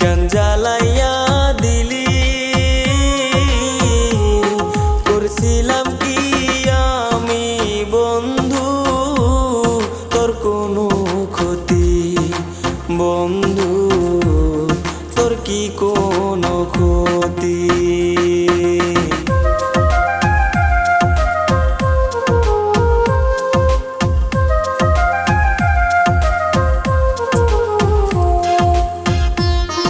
কেন জ্বালাইয়া দিলি করছিলাম কি আমি বন্ধু তোর কোনো ক্ষতি বন্ধু তোর কি কোনো ক্ষতি